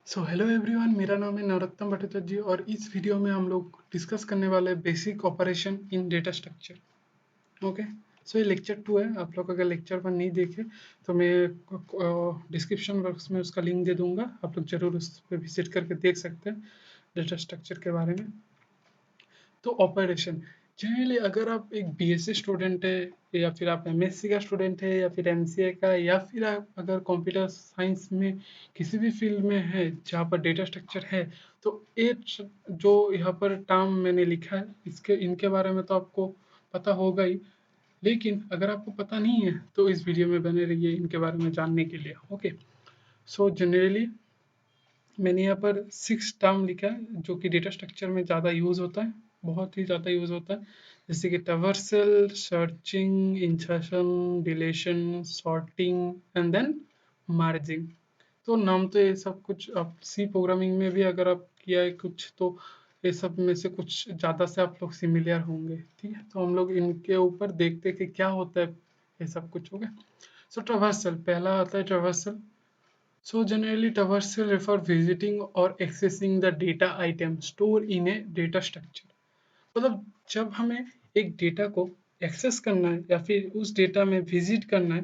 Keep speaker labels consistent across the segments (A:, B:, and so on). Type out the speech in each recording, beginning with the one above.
A: So hello everyone, मेरा नाम है नरोत्तम भट्टाचार्य जी और इस वीडियो में हम लोग डिस्कस करने वाले basic operation in data structure. Okay. So ये लेक्चर 2 है। आप लोग अगर लेक्चर 1 नहीं देखे तो मैं डिस्क्रिप्शन बॉक्स में उसका लिंक दे दूंगा, आप लोग जरूर उस पर विजिट करके देख सकते हैं डेटा स्ट्रक्चर के बारे में। तो ऑपरेशन जनरली अगर आप एक बीएससी स्टूडेंट है या फिर आप एमएससी का स्टूडेंट है या फिर एमसीए का या फिर आप अगर कंप्यूटर साइंस में किसी भी फील्ड में है जहाँ पर डेटा स्ट्रक्चर है, तो ये जो यहाँ पर टर्म मैंने लिखा है इसके इनके बारे में तो आपको पता होगा ही। लेकिन अगर आपको पता नहीं है तो इस वीडियो में बने रहिए इनके बारे में जानने के लिए। ओके। सो जनरली मैंने यहाँ पर 6 टर्म लिखा है जो कि डेटा स्ट्रक्चर में ज़्यादा यूज़ होता है, बहुत ही ज़्यादा यूज़ होता है। जैसे कि traversal, searching, insertion, deletion, sorting and then merging. तो नाम तो ये सब कुछ आप सी प्रोग्रामिंग में भी अगर आप किया है कुछ तो ये सब में से कुछ ज़्यादा से आप लोग सिमिलर होंगे। ठीक है, तो हम लोग इनके ऊपर देखते हैं कि क्या होता है ये सब कुछ। हो गया। सो ट्रैवर्सल पहला आता है traversal. So generally traversal refer visiting or accessing the data item stored in a data structure। मतलब जब हमें एक डेटा को एक्सेस करना है या फिर उस डेटा में विजिट करना है,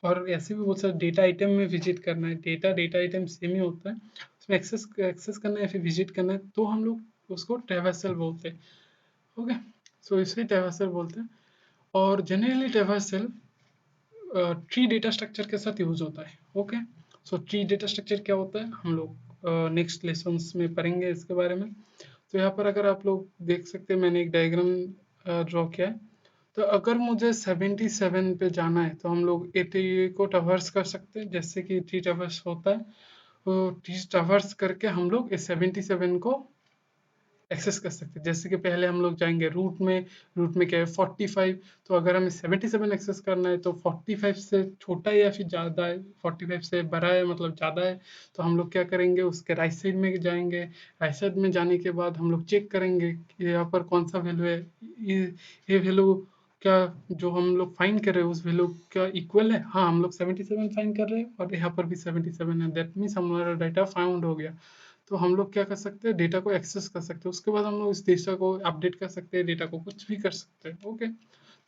A: और ऐसे भी बहुत सारे डेटा आइटम में विजिट करना है, डेटा आइटम सेम ही होता है, उसमें एक्सेस एक्सेस करना है या फिर विजिट करना है, तो हम लोग उसको ट्रैवर्सल बोलते हैं। ओके। सो इसे ट्रैवर्सल बोलते हैं। और generally traversal tree data structure के साथ यूज होता है। ओके। सो ट्री डेटा स्ट्रक्चर क्या होता है हम लोग नेक्स्ट लेसन्स में पढ़ेंगे इसके बारे में। तो यहाँ पर अगर आप लोग देख सकते हैं मैंने एक डायग्राम ड्रॉ किया है। तो अगर मुझे 77 पे जाना है तो हम लोग 80 को ट्रैवर्स कर सकते हैं, जैसे कि ट्री ट्रैवर्स होता है। तो ट्री ट्रैवर्स करके हम लोग इस 77 को एक्सेस कर सकते हैं। जैसे कि पहले हम लोग जाएंगे रूट में क्या है 45। तो अगर हमें 77 एक्सेस करना है तो 45 से छोटा है या फिर ज़्यादा है, 45 से बड़ा है मतलब ज़्यादा है, तो हम लोग क्या करेंगे उसके राइट साइड में जाएंगे। राइट साइड में जाने के बाद हम लोग चेक करेंगे कि यहाँ पर कौन सा वैल्यू है। ये वैल्यू क्या जो हम लोग फाइंड कर रहे हैं उस वैल्यू क्या इक्वल है। हाँ, हम लोग 77 फाइंड कर रहे हैं और यहाँ पर भी 77 है, दैट मीन्स हमारा डाटा फाउंड हो गया। तो हम लोग क्या कर सकते हैं डेटा को एक्सेस कर सकते हैं, उसके बाद हम लोग इस डेटा को अपडेट कर सकते हैं, डेटा को कुछ भी कर सकते हैं। ओके।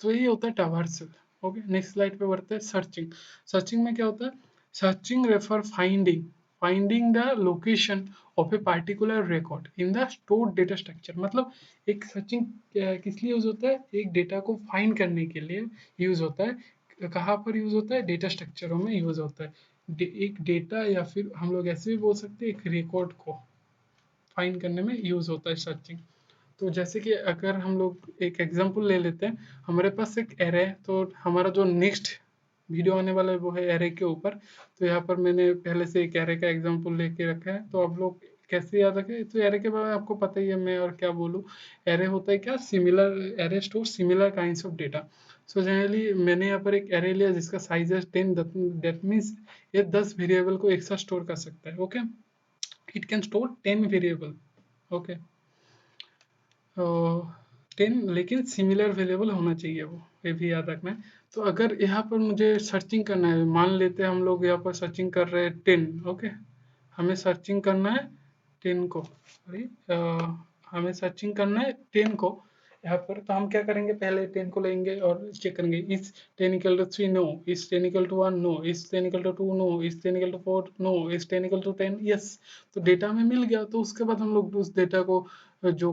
A: तो ये होता है ट्रैवर्सल। ओके, नेक्स्ट स्लाइड पे बढ़ते हैं। सर्चिंग। सर्चिंग में क्या होता है? Searching refer finding the location of a particular record in the stored data structure. मतलब एक सर्चिंग किस लिए यूज होता है? एक डेटा को फाइंड करने के लिए यूज होता है। कहाँ पर यूज होता है? डेटा स्ट्रक्चरों में यूज होता है। एक डेटा या फिर हम लोग ऐसे भी बोल सकते हैं एक रिकॉर्ड को फाइंड करने में यूज होता है सर्चिंग। तो जैसे कि अगर हम लोग एक एग्जांपल ले लेते हैं, हमारे पास एक एरे है, तो हमारा जो नेक्स्ट वीडियो आने वाला है वो है एरे के ऊपर। तो यहाँ पर मैंने पहले से एक एरे का एग्जांपल लेके रखा है, तो आप लोग कैसे याद रखें? तो एरे के बारे में आपको पता ही है, मैं और क्या बोलूँ। एरे होता है क्या? Similar array store similar kinds of data. So generally मैंने यहाँ पर एक एरे लिया जिसका साइज है 10, दैट मीन्स ये 10 वेरिएबल को एक साथ स्टोर कर सकता है। Okay. It can store 10 variable. Okay. 10, लेकिन सिमिलर वेरिएबल होना चाहिए, वो ये भी याद रखना है। तो अगर यहाँ पर मुझे सर्चिंग करना है, मान लेते हैं हम लोग यहाँ पर सर्चिंग कर रहे हैं 10। ओके। हमें सर्चिंग करना है 10 को, सॉरी, हमें सर्चिंग करना है 10 को यहाँ पर। तो हम क्या करेंगे? पहले 10 को लेंगे और चेक करेंगे, इस 10 इक्वल टू 3 नो, इस 10 इक्वल टू 1 नो, इस 10 इक्वल टू 2 नो, इस 10 इक्वल टू 4 नो, इस 10 इक्वल टू 10 यस। तो डेटा हमें मिल गया। तो उसके बाद हम लोग उस डेटा को जो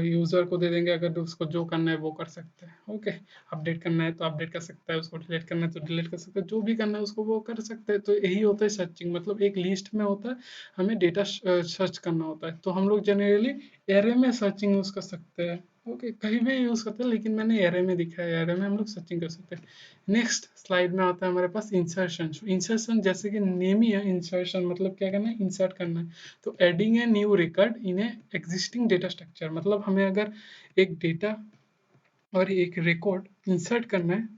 A: यूजर को दे देंगे, अगर उसको जो करना है वो कर सकते हैं। ओके। अपडेट करना है तो अपडेट कर सकता है, उसको डिलीट करना है तो डिलीट कर सकता है, जो भी करना है उसको वो कर सकते हैं। तो यही होता है सर्चिंग, मतलब एक लिस्ट में होता है, हमें डेटा सर्च करना होता है। तो हम लोग जनरली एरे में सर्चिंग यूज कर सकते हैं। ओके, कहीं भी यूज करते हैं, लेकिन मैंने एरे में दिखाया है, एरे में हम लोग सर्चिंग कर सकते हैं। नेक्स्ट स्लाइड में आता है हमारे पास इंसर्शन। इंसर्शन जैसे कि नेम ही है, इंसर्शन मतलब क्या करना है? इंसर्ट करना है। तो adding a new record in A existing data structure, मतलब हमें अगर एक डेटा और एक रिकॉर्ड इंसर्ट करना है,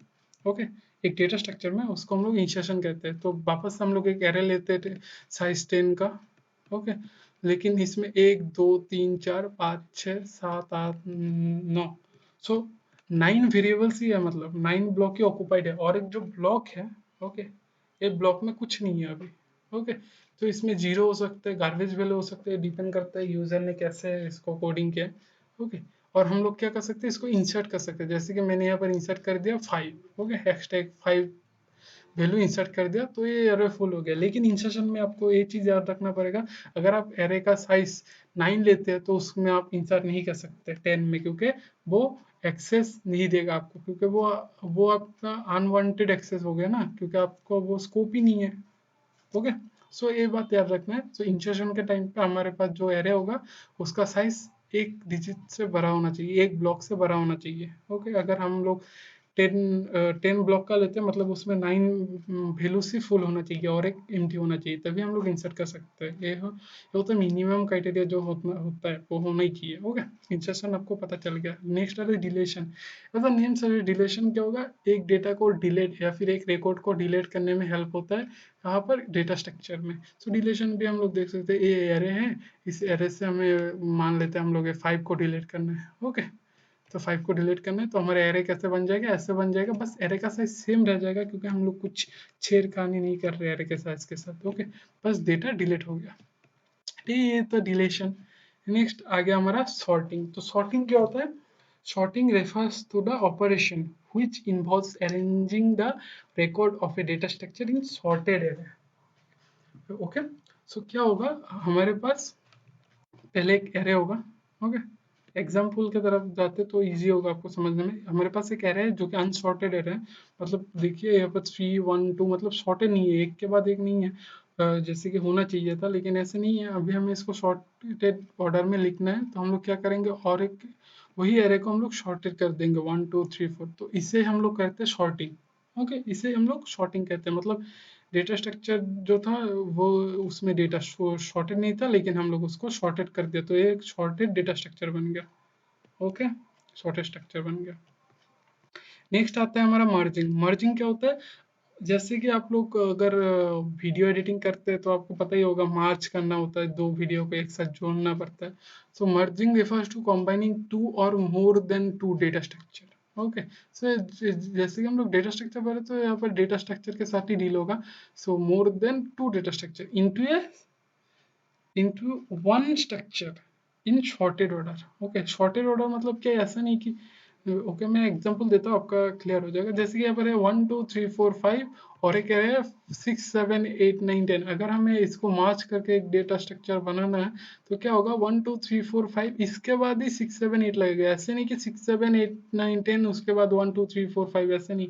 A: ओके, एक डेटा स्ट्रक्चर में, उसको हम लोग इंसर्शन कहते हैं। तो वापस हम लोग एक एरे लेते थे साइज 10 का। ओके। लेकिन इसमें 1 2 3 4 5 6 7 8 9, सो 9 वेरिएबल्स ही है, मतलब 9 ब्लॉक ही ऑक्यूपाइड है। और एक जो ब्लॉक है, ओके, ये ब्लॉक में कुछ नहीं है अभी। ओके, तो इसमें जीरो हो सकते हैं, गार्बेज वैल्यू हो सकते हैं, डिपेंड करता है यूजर ने कैसे इसको कोडिंग किया है। ओके, और हम लोग क्या कर सकते हैं, इसको इंसर्ट कर सकते हैं, जैसे कि मैंने यहाँ पर इंसर्ट कर दिया 5। ओके, हैशटैग 5 वैल्यू इंसर्ट कर दिया तो ये एरे फुल हो गया। लेकिन इंसर्शन में आपको एक चीज़ याद रखना पड़ेगा, अगर आप एरे का साइज 9 लेते हैं तो उसमें आप इंसर्ट नहीं कर सकते 10 में, क्योंकि वो एक्सेस नहीं देगा आपको, क्योंकि वो आपका अनवांटेड एक्सेस हो गया ना, क्योंकि आपको वो स्कोप ही नहीं है। ओके, सो ये बात याद रखना है। सो इंसर्शन के टाइम पे हमारे पास जो एरे होगा उसका साइज एक डिजिट से बड़ा होना चाहिए, एक ब्लॉक से बड़ा होना चाहिए। ओके, अगर हम लोग 10 ब्लॉक का लेते हैं, मतलब उसमें 9 वैल्यू से फुल होना चाहिए और एक एम्प्टी होना चाहिए, तभी हम लोग इंसर्ट कर सकते हैं। ये होता है मिनिमम क्राइटेरिया जो होता है वो होना ही चाहिए। ओके, इंसर्शन आपको पता चल गया। नेक्स्ट है डिलेशन। मतलब नेम से डिलेशन क्या होगा, एक डेटा को डिलीट या फिर एक रिकॉर्ड को डिलीट करने में हेल्प होता है, कहाँ पर, डेटा स्ट्रक्चर में। सो डिलेशन भी हम लोग देख सकते हैं, ये एरे है, इस एरे से हमें मान लेते हैं हम लोग 5 को डिलीट करना है। ओके, तो 5 को डिलीट करना है तो हमारा एरे कैसे बन जाएगा, ऐसे बन जाएगा, बस एरे का साइज सेम रह जाएगा, क्योंकि हम लोग कुछ छेड़खानी नहीं कर रहे एरे के साइज के साथ। ओके, बस डेटा डिलीट हो गया। ठीक है, ये तो डिलेशन। नेक्स्ट आ गया हमारा सॉर्टिंग। तो सॉर्टिंग क्या होता है, sorting refers to the operation which involves arranging the record of a data structure in sorted array. Okay, so क्या होगा, हमारे पास पहले एक एरे होगा। ओके, एग्जाम्पल की तरफ जाते तो इजी होगा आपको समझने में। हमारे पास एक एरे है जो कि अनसॉर्टेड एरे है, मतलब देखिए यहाँ पर 3 1 2 मतलब सॉर्टेड नहीं है, एक के बाद एक नहीं है, जैसे कि होना चाहिए था, लेकिन ऐसे नहीं है। अभी हमें इसको सॉर्टेड ऑर्डर में लिखना है, तो हम लोग क्या करेंगे, और एक वही एरे को हम लोग सॉर्टेड कर देंगे 1 2 3 4, तो इसे हम लोग कहते हैं सॉर्टिंग। ओके, इसे हम लोग सॉर्टिंग कहते हैं, मतलब डेटा स्ट्रक्चर जो था वो, उसमें डेटा शॉर्टेड नहीं था, लेकिन हम लोग उसको शॉर्टेड कर दिया, तो ये एक शॉर्टेड डेटा स्ट्रक्चर बन गया। ओके, शॉर्टेड स्ट्रक्चर बन गया। नेक्स्ट आता है हमारा मर्जिंग। मर्जिंग क्या होता है, जैसे कि आप लोग अगर वीडियो एडिटिंग करते हैं तो आपको पता ही होगा, मार्च करना होता है, दो वीडियो को एक साथ जोड़ना पड़ता है। So merging refers to combining two or more than two data structure. Okay, so जैसे कि हम लोग डेटा स्ट्रक्चर पढ़े तो यहाँ पर डेटा स्ट्रक्चर के साथ ही डील होगा। So more than two data structure into one structure in sorted order. Okay, sorted order मतलब क्या है, ऐसा नहीं कि ओके, मैं एग्जांपल देता हूँ, आपका क्लियर हो जाएगा। जैसे कि यहाँ पर है 1 2 3 4 5 और एक है 6 7 8 9 10। अगर हमें इसको मार्च करके एक डेटा स्ट्रक्चर बनाना है तो क्या होगा, 1 2 3 4 5 इसके बाद ही 6 7 8 लगेगा। ऐसे नहीं कि 6 7 8 9 10 उसके बाद 1 2 3 4 5, ऐसे नहीं।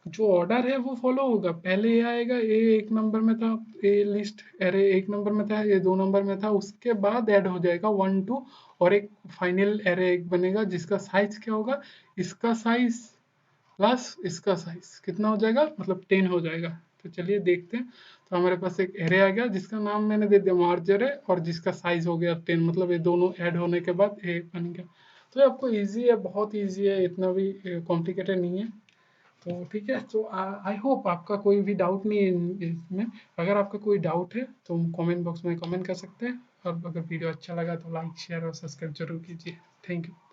A: जो ऑर्डर है वो फॉलो होगा, पहले ये आएगा, ए एक नंबर में था, ए लिस्ट एरे एक नंबर में था, ये 2 नंबर में था, उसके बाद ऐड हो जाएगा 1 2 और एक फाइनल एरे एक बनेगा जिसका साइज क्या होगा, इसका साइज प्लस इसका साइज कितना हो जाएगा, मतलब 10 हो जाएगा। तो चलिए देखते हैं। तो हमारे पास एक एरे आ गया जिसका नाम मैंने दे दिया मार्जर है, और जिसका साइज हो गया 10, मतलब ये दोनों ऐड होने के बाद ए बन गया। तो ये आपको इजी है, बहुत इजी है, इतना भी कॉम्प्लिकेटेड नहीं है। तो ठीक है, तो आई होप आपका कोई भी डाउट नहीं है इसमें। अगर आपका कोई डाउट है तो कमेंट बॉक्स में कमेंट कर सकते हैं, और अगर वीडियो अच्छा लगा तो लाइक शेयर और सब्सक्राइब जरूर कीजिए। Thank you.